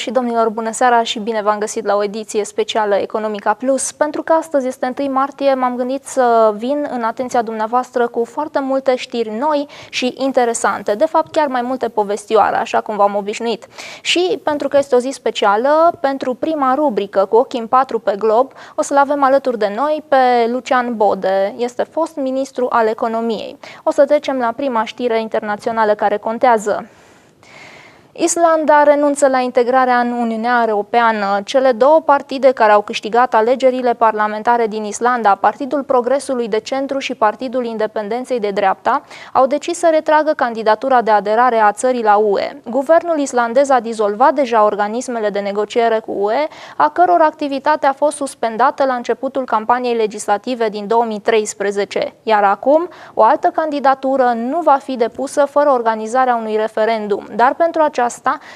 și domnilor, bună seara și bine v-am găsit la o ediție specială Economica Plus. Pentru că astăzi este 1 martie, m-am gândit să vin în atenția dumneavoastră cu foarte multe știri noi și interesante. De fapt, chiar mai multe povestioare, așa cum v-am obișnuit. Și pentru că este o zi specială, pentru prima rubrică cu ochii în patru pe glob, o să-l avem alături de noi pe Lucian Bode. Este fost ministru al economiei. O să trecem la prima știre internațională care contează. Islanda renunță la integrarea în Uniunea Europeană. Cele două partide care au câștigat alegerile parlamentare din Islanda, Partidul Progresului de Centru și Partidul Independenței de Dreapta, au decis să retragă candidatura de aderare a țării la UE. Guvernul islandez a dizolvat deja organismele de negociere cu UE, a căror activitate a fost suspendată la începutul campaniei legislative din 2013. Iar acum, o altă candidatură nu va fi depusă fără organizarea unui referendum. Dar pentru aceasta,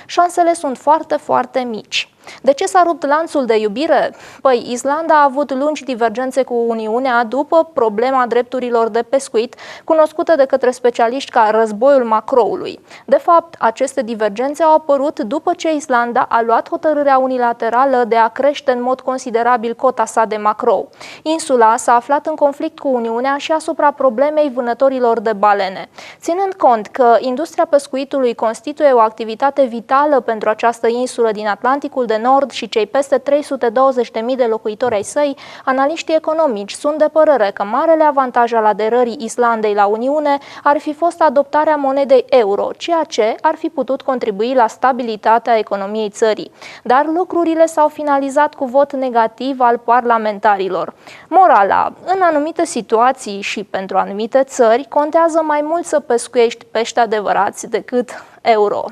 șansele sunt foarte, foarte mici. De ce s-a rupt lanțul de iubire? Păi, Islanda a avut lungi divergențe cu Uniunea după problema drepturilor de pescuit, cunoscută de către specialiști ca războiul macroului. De fapt, aceste divergențe au apărut după ce Islanda a luat hotărârea unilaterală de a crește în mod considerabil cota sa de macrou. Insula s-a aflat în conflict cu Uniunea și asupra problemei vânătorilor de balene. Ținând cont că industria pescuitului constituie o activitate vitală pentru această insulă din Atlanticul de Nord și cei peste 320.000 de locuitori ai săi, analiștii economici sunt de părere că marele avantaj al aderării Islandei la Uniune ar fi fost adoptarea monedei euro, ceea ce ar fi putut contribui la stabilitatea economiei țării. Dar lucrurile s-au finalizat cu vot negativ al parlamentarilor. Morala: în anumite situații și pentru anumite țări, contează mai mult să pescuiești pești adevărați decât euro.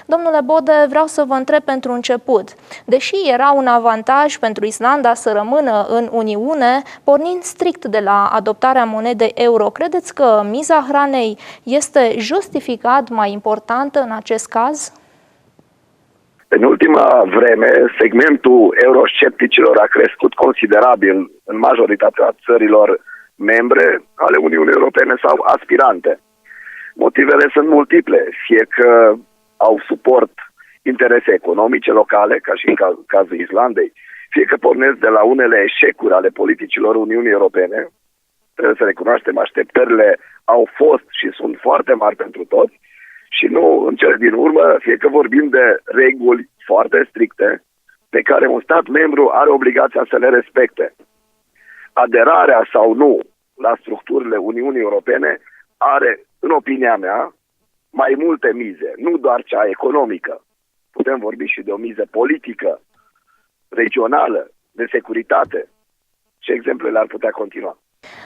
Domnule Bode, vreau să vă întreb pentru început. Deși era un avantaj pentru Islanda să rămână în Uniune, pornind strict de la adoptarea monedei euro, credeți că miza hranei este justificat mai importantă în acest caz? În ultima vreme, segmentul euroscepticilor a crescut considerabil în majoritatea țărilor membre ale Uniunii Europene sau aspirante. Motivele sunt multiple, fie că au suport interese economice locale, ca și în cazul Islandei, fie că pornesc de la unele eșecuri ale politicilor Uniunii Europene. Trebuie să recunoaștem, așteptările au fost și sunt foarte mari pentru toți și nu în cele din urmă, fie că vorbim de reguli foarte stricte pe care un stat membru are obligația să le respecte. Aderarea sau nu la structurile Uniunii Europene are, în opinia mea, mai multe mize, nu doar cea economică. Putem vorbi și de o miză politică, regională, de securitate. Și exemplele ar putea continua.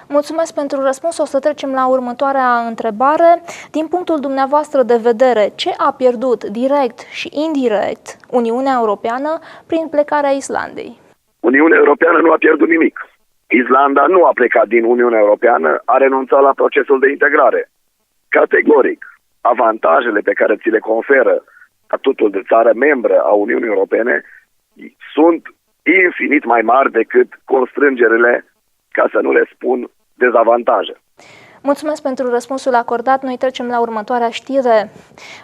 Mulțumesc pentru răspuns. O să trecem la următoarea întrebare. Din punctul dumneavoastră de vedere, ce a pierdut direct și indirect Uniunea Europeană prin plecarea Islandei? Uniunea Europeană nu a pierdut nimic. Islanda nu a plecat din Uniunea Europeană, a renunțat la procesul de integrare. Categoric, avantajele pe care ți le conferă statutul de țară membră a Uniunii Europene sunt infinit mai mari decât constrângerile, ca să nu le spun dezavantaje. Mulțumesc pentru răspunsul acordat. Noi trecem la următoarea știre.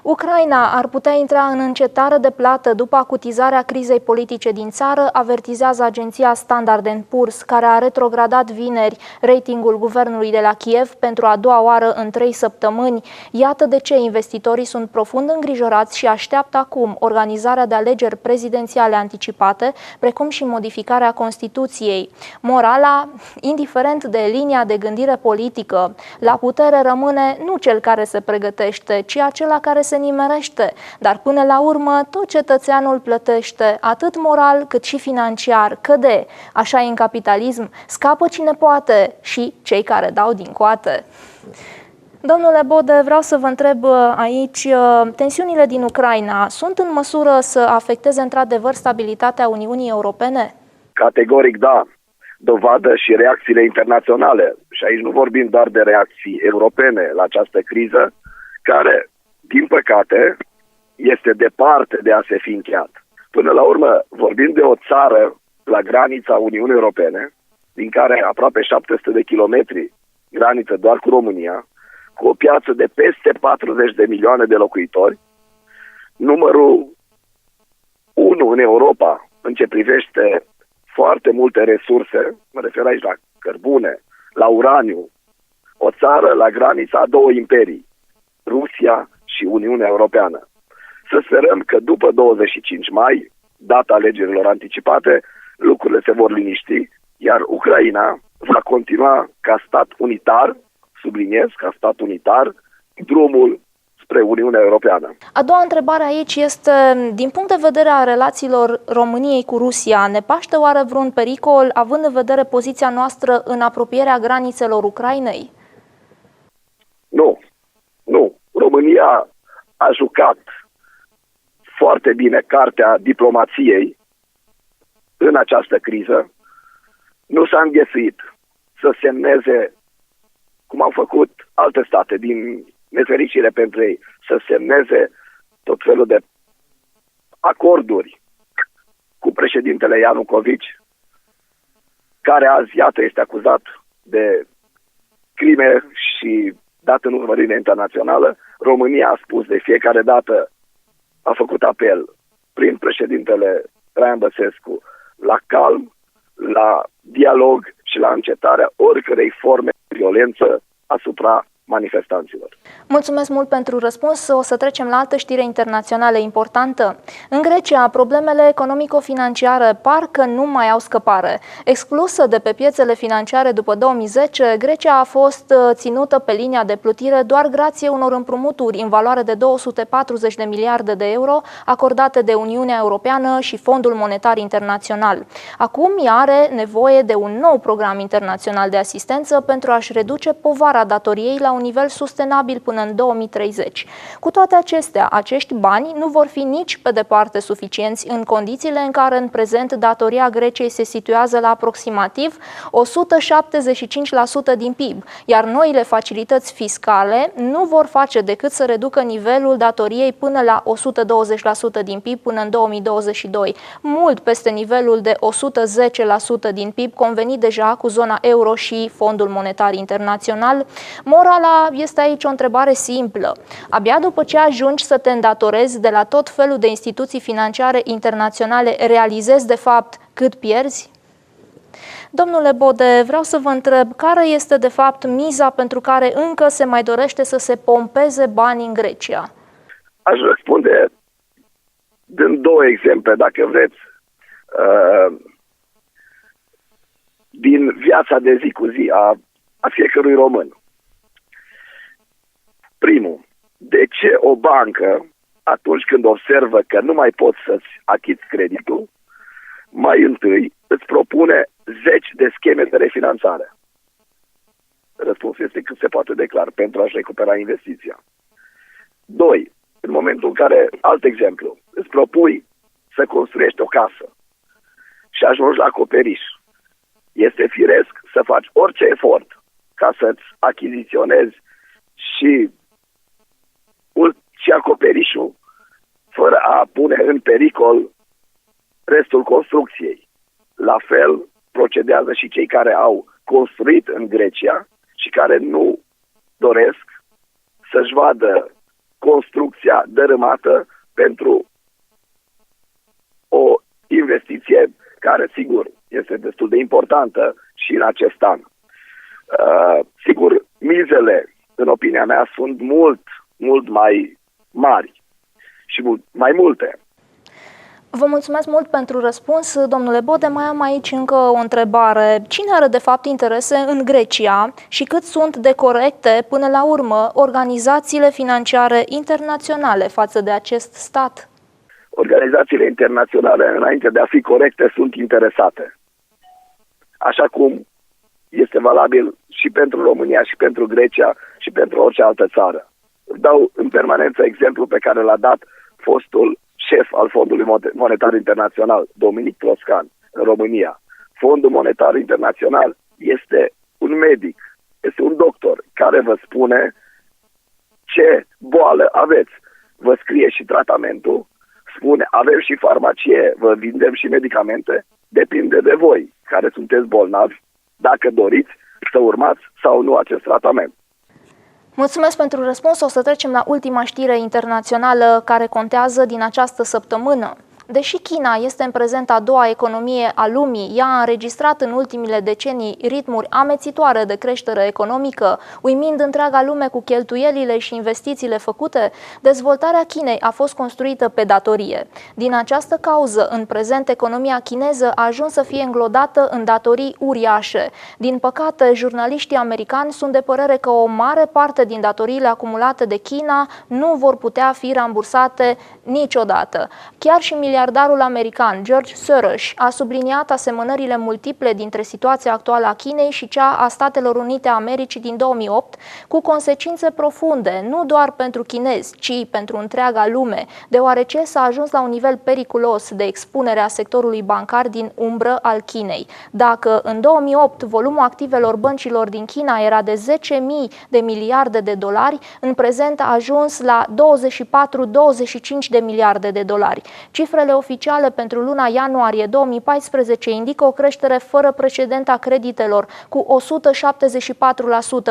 Ucraina ar putea intra în încetare de plată după acutizarea crizei politice din țară, avertizează agenția Standard & Poor's, care a retrogradat vineri ratingul guvernului de la Kiev pentru a doua oară în 3 săptămâni. Iată de ce investitorii sunt profund îngrijorați și așteaptă acum organizarea de alegeri prezidențiale anticipate, precum și modificarea Constituției. Morala: indiferent de linia de gândire politică, la putere rămâne nu cel care se pregătește, ci acela care se nimerește. Dar până la urmă, tot cetățeanul plătește, atât moral cât și financiar. Căde, așa e în capitalism, scapă cine poate și cei care dau din coate. Domnule Bode, vreau să vă întreb aici, tensiunile din Ucraina sunt în măsură să afecteze într-adevăr stabilitatea Uniunii Europene? Categoric da. Dovadă și reacțiile internaționale. Și aici nu vorbim doar de reacții europene la această criză, care, din păcate, este departe de a se fi încheiat. Până la urmă, vorbim de o țară la granița Uniunii Europene, din care aproape 700 de kilometri graniță doar cu România, cu o piață de peste 40 de milioane de locuitori, numărul Unu, în Europa, în ce privește foarte multe resurse, mă refer aici la cărbune, la uraniu, o țară la granița a două imperii, Rusia și Uniunea Europeană. Să sperăm că după 25 mai, data alegerilor anticipate, lucrurile se vor liniști, iar Ucraina va continua ca stat unitar, subliniez, ca stat unitar, drumul spre Uniunea Europeană. A doua întrebare aici este, din punct de vedere a relațiilor României cu Rusia, ne paște oare vreun pericol, având în vedere poziția noastră în apropierea granițelor Ucrainei? Nu. România a jucat foarte bine cartea diplomației în această criză. Nu s-a înghesuit să semneze, cum au făcut alte state, din nefericire pentru ei, să semneze tot felul de acorduri cu președintele Ianucovici, care azi, iată, este acuzat de crime și dat în urmărire internațională. România a spus de fiecare dată, a făcut apel prin președintele Traian Băsescu la calm, la dialog și la încetarea oricărei forme de violență asupra manifestanților. Mulțumesc mult pentru răspuns. O să trecem la altă știre internațională importantă. În Grecia, problemele economico-financiare parcă nu mai au scăpare. Exclusă de pe piețele financiare după 2010, Grecia a fost ținută pe linia de plutire doar grație unor împrumuturi în valoare de 240 de miliarde de euro acordate de Uniunea Europeană și Fondul Monetar Internațional. Acum ea are nevoie de un nou program internațional de asistență pentru a-și reduce povara datoriei la un nivel sustenabil până în 2030. Cu toate acestea, acești bani nu vor fi nici pe departe suficienți în condițiile în care în prezent datoria Greciei se situează la aproximativ 175% din PIB, iar noile facilități fiscale nu vor face decât să reducă nivelul datoriei până la 120% din PIB până în 2022, mult peste nivelul de 110% din PIB convenit deja cu zona euro și Fondul Monetar Internațional. Morala este aici o întrebare simplă. Abia după ce ajungi să te îndatorezi de la tot felul de instituții financiare internaționale, realizezi de fapt cât pierzi? Domnule Bode, vreau să vă întreb, care este de fapt miza pentru care încă se mai dorește să se pompeze bani în Grecia? Aș răspunde dând două exemple, dacă vreți, din viața de zi cu zi a fiecărui român. Primul, de ce o bancă, atunci când observă că nu mai poți să-ți achiți creditul, mai întâi îți propune 10 de scheme de refinanțare? Răspunsul este cât se poate de clar, pentru a-și recupera investiția. 2. În momentul în care, alt exemplu, îți propui să construiești o casă și ajungi la acoperiș, este firesc să faci orice efort ca să-ți achiziționezi și acoperișul, fără a pune în pericol restul construcției. La fel procedează și cei care au construit în Grecia și care nu doresc să-și vadă construcția dărâmată pentru o investiție care, sigur, este destul de importantă și în acest an. Sigur, mizele, în opinia mea, sunt mult mai mari și mai multe. Vă mulțumesc mult pentru răspuns, domnule Bode. Mai am aici încă o întrebare. Cine are de fapt interese în Grecia și cât sunt de corecte până la urmă organizațiile financiare internaționale față de acest stat? Organizațiile internaționale, înainte de a fi corecte, sunt interesate. Așa cum este valabil și pentru România, și pentru Grecia, și pentru orice altă țară. Dau în permanență exemplu pe care l-a dat fostul șef al Fondului Monetar Internațional, Dominic Strauss-Kahn, în România. Fondul Monetar Internațional este un medic, este un doctor care vă spune ce boală aveți. Vă scrie și tratamentul, spune avem și farmacie, vă vindem și medicamente, depinde de voi care sunteți bolnavi, dacă doriți să urmați sau nu acest tratament. Mulțumesc pentru răspuns. O să trecem la ultima știre internațională care contează din această săptămână. Deși China este în prezent a doua economie a lumii, ea a înregistrat în ultimile decenii ritmuri amețitoare de creștere economică, uimind întreaga lume cu cheltuielile și investițiile făcute, dezvoltarea Chinei a fost construită pe datorie. Din această cauză, în prezent, economia chineză a ajuns să fie înglodată în datorii uriașe. Din păcate, jurnaliștii americani sunt de părere că o mare parte din datoriile acumulate de China nu vor putea fi rambursate niciodată. Chiar și miliardarul american George Soros a subliniat asemănările multiple dintre situația actuală a Chinei și cea a Statelor Unite a Americii din 2008, cu consecințe profunde, nu doar pentru chinezi, ci pentru întreaga lume, deoarece s-a ajuns la un nivel periculos de expunere a sectorului bancar din umbră al Chinei. Dacă în 2008 volumul activelor băncilor din China era de 10.000 de miliarde de dolari, în prezent a ajuns la 24-25 de miliarde de dolari. Cifrele oficiale pentru luna ianuarie 2014 indică o creștere fără precedent a creditelor, cu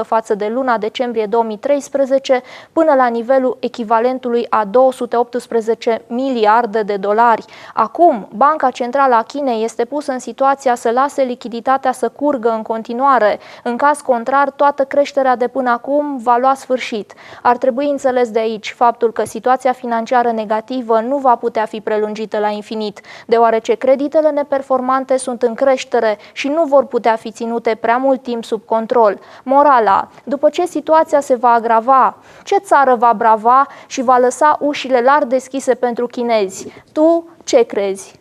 174% față de luna decembrie 2013, până la nivelul echivalentului a 218 miliarde de dolari. Acum, Banca Centrală a Chinei este pusă în situația să lase lichiditatea să curgă în continuare. În caz contrar, toată creșterea de până acum va lua sfârșit. Ar trebui înțeles de aici faptul că situația financiară negativă nu va putea fi prelungită la infinit, deoarece creditele neperformante sunt în creștere și nu vor putea fi ținute prea mult timp sub control. Morala: după ce situația se va agrava, ce țară va brava și va lăsa ușile larg deschise pentru chinezi? Tu ce crezi?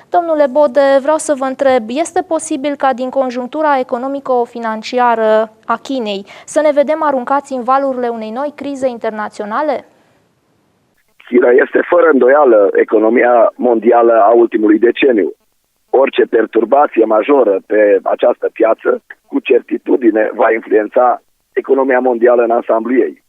Domnule Bode, vreau să vă întreb, este posibil ca din conjunctura economico-financiară a Chinei să ne vedem aruncați în valurile unei noi crize internaționale? China este fără îndoială economia mondială a ultimului deceniu. Orice perturbație majoră pe această piață, cu certitudine, va influența economia mondială în ansamblu ei.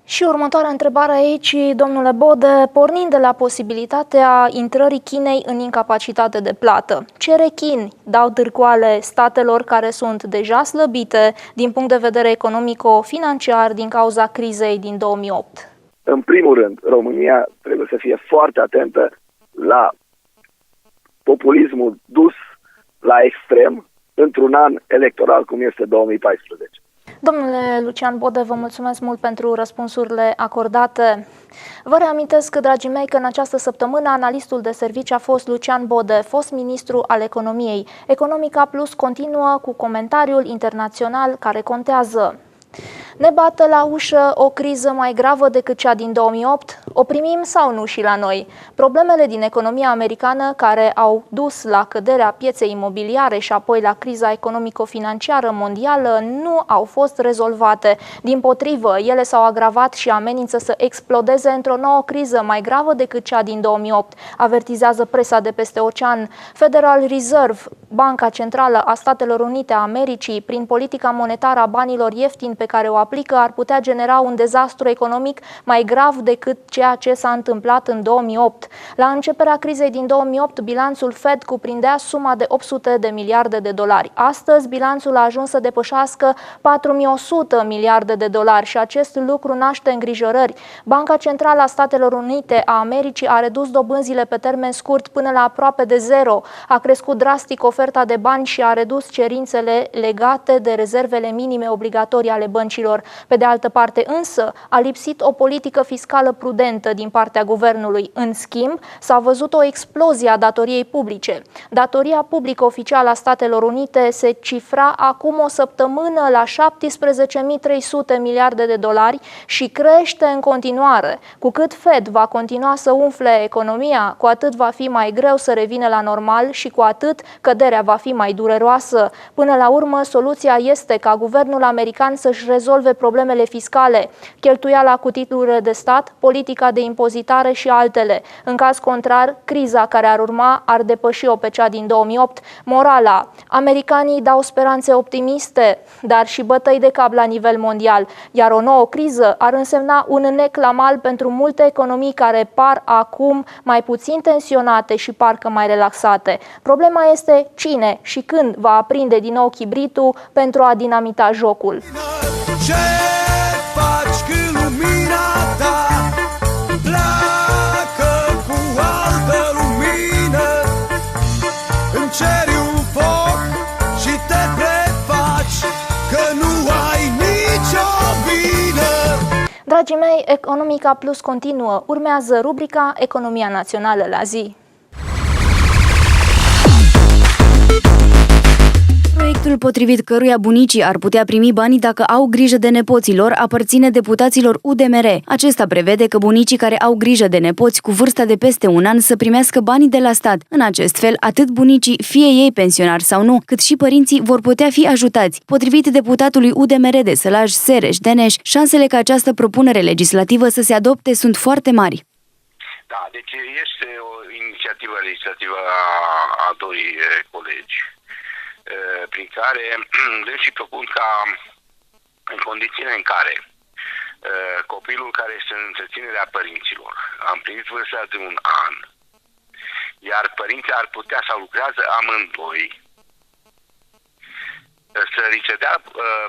Și următoarea întrebare aici, domnule Bode, pornind de la posibilitatea intrării Chinei în incapacitate de plată. Ce rechini dau târcoale statelor care sunt deja slăbite din punct de vedere economico-financiar din cauza crizei din 2008? În primul rând, România trebuie să fie foarte atentă la populismul dus la extrem într-un an electoral cum este 2014. Domnule Lucian Bode, vă mulțumesc mult pentru răspunsurile acordate. Vă reamintesc, dragii mei, că în această săptămână analistul de servicii a fost Lucian Bode, fost ministru al economiei. Economica Plus continuă cu comentariul internațional care contează. Ne bate la ușă o criză mai gravă decât cea din 2008? O primim sau nu și la noi? Problemele din economia americană care au dus la căderea pieței imobiliare și apoi la criza economico-financiară mondială nu au fost rezolvate. Dimpotrivă, ele s-au agravat și amenință să explodeze într-o nouă criză mai gravă decât cea din 2008, avertizează presa de peste ocean. Federal Reserve, Banca Centrală a Statelor Unite a Americii, prin politica monetară a banilor ieftini pe care o aplică, ar putea genera un dezastru economic mai grav decât ceea ce s-a întâmplat în 2008. La începerea crizei din 2008, bilanțul Fed cuprindea suma de 800 de miliarde de dolari. Astăzi, bilanțul a ajuns să depășească 4100 miliarde de dolari și acest lucru naște îngrijorări. Banca Centrală a Statelor Unite a Americii a redus dobânzile pe termen scurt până la aproape de zero, a crescut drastic oferta de bani și a redus cerințele legate de rezervele minime obligatorii ale băncilor. Pe de altă parte însă, a lipsit o politică fiscală prudentă din partea guvernului. În schimb, s-a văzut o explozie a datoriei publice. Datoria publică oficială a Statelor Unite se cifra acum o săptămână la 17.300 miliarde de dolari și crește în continuare. Cu cât Fed va continua să umfle economia, cu atât va fi mai greu să revină la normal și cu atât căderea va fi mai dureroasă. Până la urmă, soluția este ca guvernul american să-și rezolve problemele fiscale, cheltuiala cu titlurile de stat, politica de impozitare și altele. În caz contrar, criza care ar urma ar depăși-o pe cea din 2008. Morala: americanii dau speranțe optimiste, dar și bătăi de cap la nivel mondial, iar o nouă criză ar însemna un neclamal pentru multe economii care par acum mai puțin tensionate și parcă mai relaxate. Problema este cine și când va aprinde din nou chibritul pentru a dinamita jocul. Ce faci când lumina ta pleacă Dragii mei, Economica Plus continuă. Urmează rubrica Economia Națională la zi. Proiectul potrivit căruia bunicii ar putea primi banii dacă au grijă de nepoților aparține deputaților UDMR. Acesta prevede că bunicii care au grijă de nepoți cu vârsta de peste un an să primească banii de la stat. În acest fel, atât bunicii, fie ei pensionari sau nu, cât și părinții vor putea fi ajutați. Potrivit deputatului UDMR de Sălaj, Sereș Deneș, șansele ca această propunere legislativă să se adopte sunt foarte mari. Da, deci este o inițiativă legislativă a doi colegi, prin care și propun ca în condițiile în care copilul care este în întreținerea părinților a împlinit vârsta de un an, iar părinții ar putea sau lucrează amândoi, să li se dea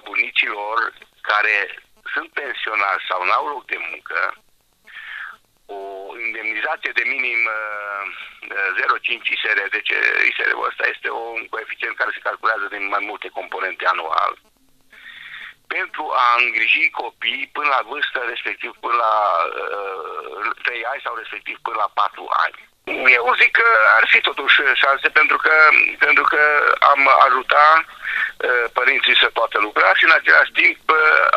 bunicilor care sunt pensionari sau n-au loc de muncă o indemnizație de minim 0,5 ISR. Deci ISR-ul ăsta este un coeficient care se calculează din mai multe componente anual, pentru a îngriji copii până la vârstă, respectiv până la 3 ani sau respectiv până la 4 ani. Eu zic că ar fi totuși șanse, pentru că am ajuta părinții să poată lucra și în același timp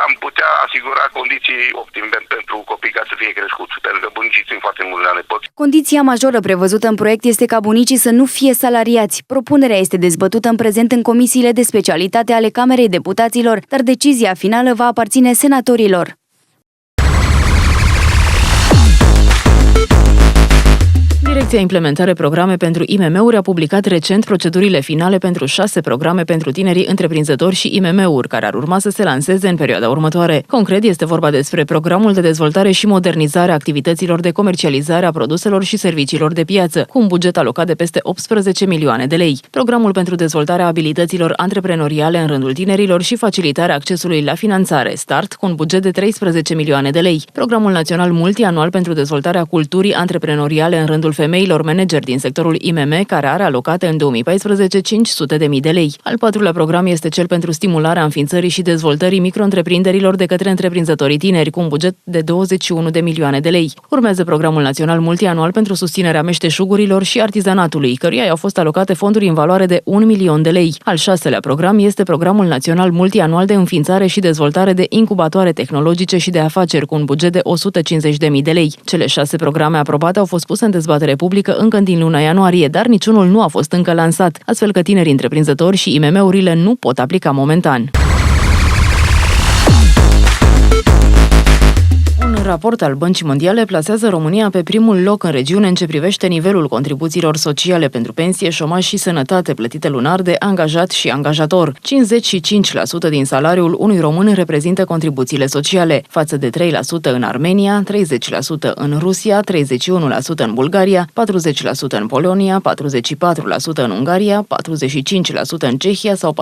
am putea asigura condiții optime pentru copii ca să fie crescuți, pentru că bunicii sunt foarte mulți la nepoți. Condiția majoră prevăzută în proiect este ca bunicii să nu fie salariați. Propunerea este dezbătută în prezent în comisiile de specialitate ale Camerei Deputaților, dar decizia finală va aparține senatorilor. Direcția Implementare Programe pentru IMM-uri a publicat recent procedurile finale pentru 6 programe pentru tinerii întreprinzători și IMM-uri, care ar urma să se lanseze în perioada următoare. Concret, este vorba despre programul de dezvoltare și modernizare a activităților de comercializare a produselor și serviciilor de piață, cu un buget alocat de peste 18 milioane de lei. Programul pentru dezvoltarea abilităților antreprenoriale în rândul tinerilor și facilitarea accesului la finanțare, START, cu un buget de 13 milioane de lei. Programul național multianual pentru dezvoltarea culturii antreprenoriale în rândul femeilor manageri din sectorul IMM, care are alocate în 2014 500.000 de lei. Al patrulea program este cel pentru stimularea înființării și dezvoltării micro-întreprinderilor de către întreprinzătorii tineri, cu un buget de 21 de milioane de lei. Urmează programul național multianual pentru susținerea meșteșugurilor și artizanatului, căruia i-au fost alocate fonduri în valoare de 1 milion de lei. Al șaselea program este programul național multianual de înființare și dezvoltare de incubatoare tehnologice și de afaceri, cu un buget de 150.000 de lei. Cele 6 programe aprobate au fost puse în dezbatere publică încă din luna ianuarie, dar niciunul nu a fost încă lansat, astfel că tinerii întreprinzători și IMM-urile nu pot aplica momentan. Un raport al Băncii Mondiale plasează România pe primul loc în regiune în ce privește nivelul contribuțiilor sociale pentru pensie, șomaj și sănătate plătite lunar de angajat și angajator. 55% din salariul unui român reprezintă contribuțiile sociale, față de 3% în Armenia, 30% în Rusia, 31% în Bulgaria, 40% în Polonia, 44% în Ungaria, 45% în Cehia sau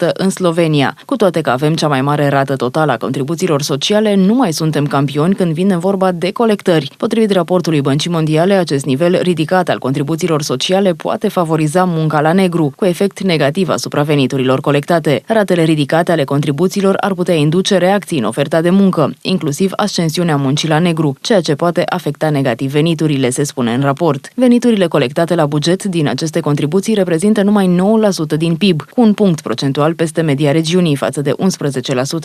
49% în Slovenia. Cu toate că avem cea mai mare rată totală a contribuțiilor sociale, nu mai suntem campioni când vine vorba de colectări. Potrivit raportului Băncii Mondiale, acest nivel ridicat al contribuțiilor sociale poate favoriza munca la negru, cu efect negativ asupra veniturilor colectate. Ratele ridicate ale contribuțiilor ar putea induce reacții în oferta de muncă, inclusiv ascensiunea muncii la negru, ceea ce poate afecta negativ veniturile, se spune în raport. Veniturile colectate la buget din aceste contribuții reprezintă numai 9% din PIB, cu un punct procentual peste media regiunii, față de 11%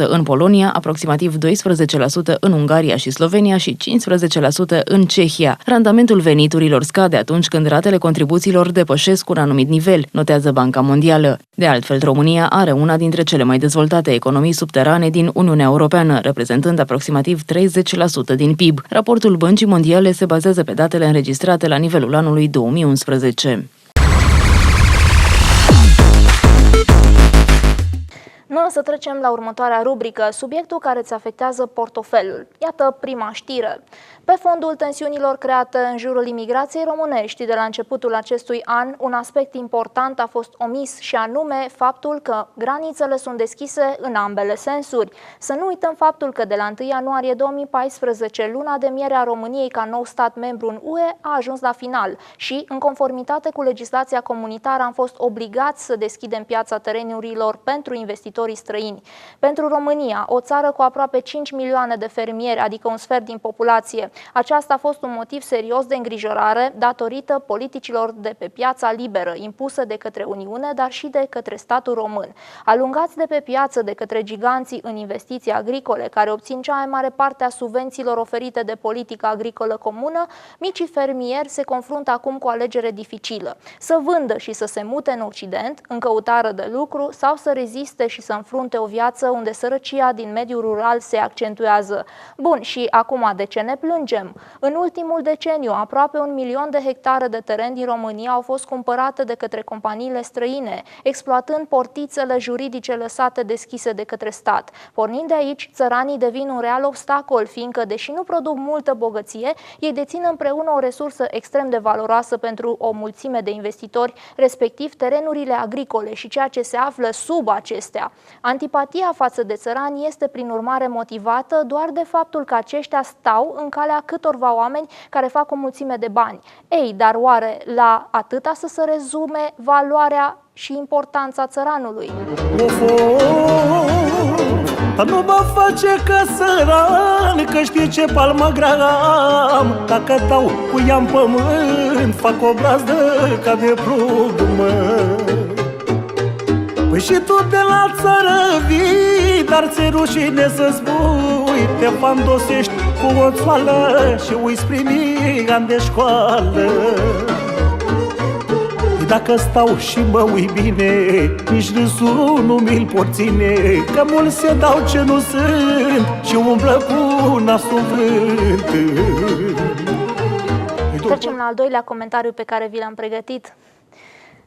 în Polonia, aproximativ 12% în Ungaria și Slovenia și 15% în Cehia. Randamentul veniturilor scade atunci când ratele contribuțiilor depășesc un anumit nivel, notează Banca Mondială. De altfel, România are una dintre cele mai dezvoltate economii subterane din Uniunea Europeană, reprezentând aproximativ 30% din PIB. Raportul Băncii Mondiale se bazează pe datele înregistrate la nivelul anului 2011. Noi o să trecem la următoarea rubrică, subiectul care îți afectează portofelul. Iată prima știre. Pe fondul tensiunilor create în jurul imigrației românești de la începutul acestui an, un aspect important a fost omis și anume faptul că granițele sunt deschise în ambele sensuri. Să nu uităm faptul că de la 1 ianuarie 2014, luna de miere a României ca nou stat membru în UE a ajuns la final și, în conformitate cu legislația comunitară, am fost obligați să deschidem piața terenurilor pentru investitorii străini. Pentru România, o țară cu aproape 5 milioane de fermieri, adică un sfert din populație, aceasta a fost un motiv serios de îngrijorare datorită politicilor de pe piața liberă impusă de către Uniune, dar și de către statul român. Alungați de pe piață de către giganții în investiții agricole, care obțin cea mai mare parte a subvențiilor oferite de politica agricolă comună, micii fermieri se confruntă acum cu o alegere dificilă: să vândă și să se mute în Occident, în căutare de lucru, sau să reziste și să înfrunte o viață unde sărăcia din mediul rural se accentuează. Bun, și acum de ce ne plângem? În ultimul deceniu, aproape 1 milion de hectare de teren din România au fost cumpărate de către companiile străine, exploatând portițele juridice lăsate deschise de către stat. Pornind de aici, țăranii devin un real obstacol, fiindcă, deși nu produc multă bogăție, ei dețin împreună o resursă extrem de valoroasă pentru o mulțime de investitori, respectiv terenurile agricole și ceea ce se află sub acestea. Antipatia față de țărani este prin urmare motivată doar de faptul că aceștia stau în calea câtorva oameni care fac o mulțime de bani. Ei, dar oare la atâta să se rezume valoarea și importanța țăranului? Dar nu mă face că săran, că știi ce palmă grea am. Dacă dau cu ea în pământ, fac o brazdă ca de plug, mă. Păi și tu de la țară vii, dar ți-e rușine să spui. Te fandosești cu o țoală și uiți primii ani de școală. Dacă stau și mă uit bine, nici râsul nu mi-l pot ține, că mulți se dau ce nu sunt și umblă cu nasul vânt. Trecem la al doilea comentariu pe care vi l-am pregătit.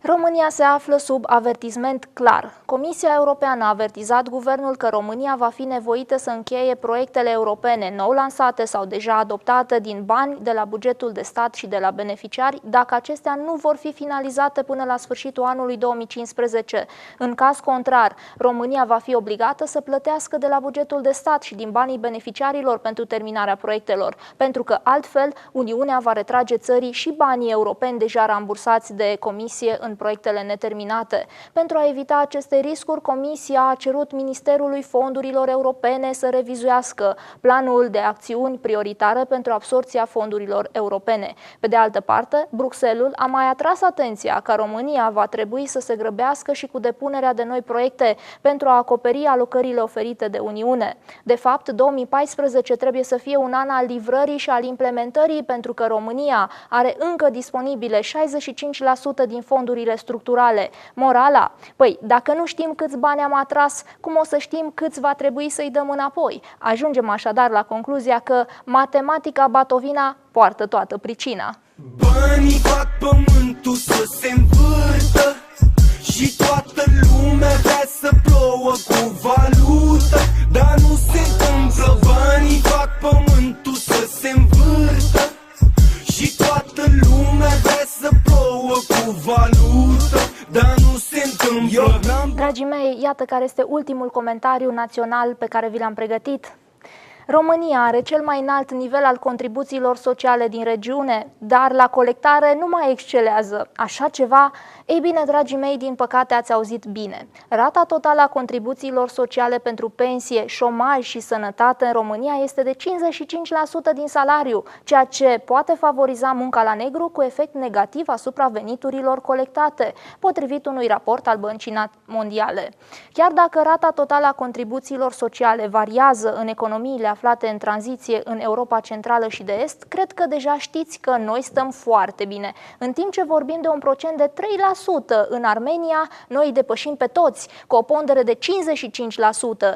România se află sub avertisment clar. Comisia Europeană a avertizat guvernul că România va fi nevoită să încheie proiectele europene nou lansate sau deja adoptate din bani de la bugetul de stat și de la beneficiari, dacă acestea nu vor fi finalizate până la sfârșitul anului 2015. În caz contrar, România va fi obligată să plătească de la bugetul de stat și din banii beneficiarilor pentru terminarea proiectelor, pentru că altfel Uniunea va retrage țării și banii europeni deja rambursați de Comisie în proiectele neterminate. Pentru a evita aceste riscuri, Comisia a cerut Ministerului Fondurilor Europene să revizuiască planul de acțiuni prioritare pentru absorbția fondurilor europene. Pe de altă parte, Bruxelles a mai atras atenția că România va trebui să se grăbească și cu depunerea de noi proiecte pentru a acoperi alocările oferite de Uniune. De fapt, 2014 trebuie să fie un an al livrării și al implementării, pentru că România are încă disponibile 65% din fondurile structurale. Morala? Păi, dacă nu știm câți bani am atras, cum o să știm câți va trebui să-i dăm înapoi? Ajungem așadar la concluzia că matematica batovina poartă toată pricina. Banii fac pământul să se învârtă și toată lumea vrea să plouă cu valută, dar nu se întâmplă. Banii fac pământul să se învârtă și toată lumea vrea să plouă cu valută, dar nu se întâmplă. Dragii mei, iată care este ultimul comentariu național pe care vi l-am pregătit. România are cel mai înalt nivel al contribuțiilor sociale din regiune, dar la colectare nu mai excelează. Așa ceva? Ei bine, dragii mei, din păcate ați auzit bine. Rata totală a contribuțiilor sociale pentru pensie, șomaj și sănătate în România este de 55% din salariu, ceea ce poate favoriza munca la negru cu efect negativ asupra veniturilor colectate, potrivit unui raport al Băncii Mondiale. Chiar dacă rata totală a contribuțiilor sociale variază în economiile aflate în tranziție în Europa Centrală și de Est, cred că deja știți că noi stăm foarte bine. În timp ce vorbim de un procent de 3%, în Armenia noi îi depășim pe toți, cu o pondere de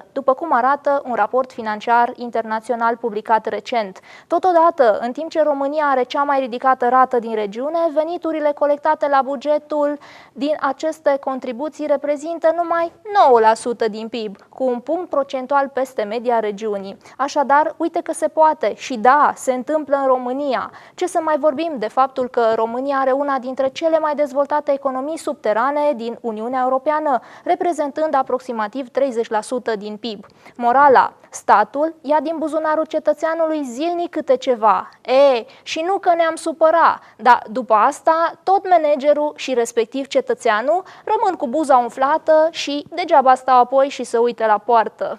55%, după cum arată un raport financiar internațional publicat recent. Totodată, în timp ce România are cea mai ridicată rată din regiune, veniturile colectate la bugetul din aceste contribuții reprezintă numai 9% din PIB, cu un punct procentual peste media regiunii. Așa Așadar, uite că se poate și da, se întâmplă în România. Ce să mai vorbim de faptul că România are una dintre cele mai dezvoltate economii subterane din Uniunea Europeană, reprezentând aproximativ 30% din PIB. Morala: statul ia din buzunarul cetățeanului zilnic câte ceva. Și nu că ne-am supăra, dar după asta tot managerul și respectiv cetățeanul rămân cu buza umflată și degeaba stau apoi și se uite la poartă.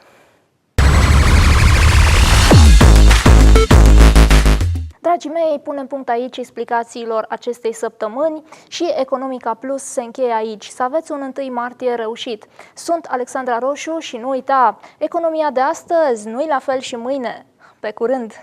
Dragii mei, punem punct aici explicațiilor acestei săptămâni și Economica Plus se încheie aici. Să aveți un 1 martie reușit. Sunt Alexandra Roșu și nu uita, economia de astăzi nu-i la fel și mâine. Pe curând!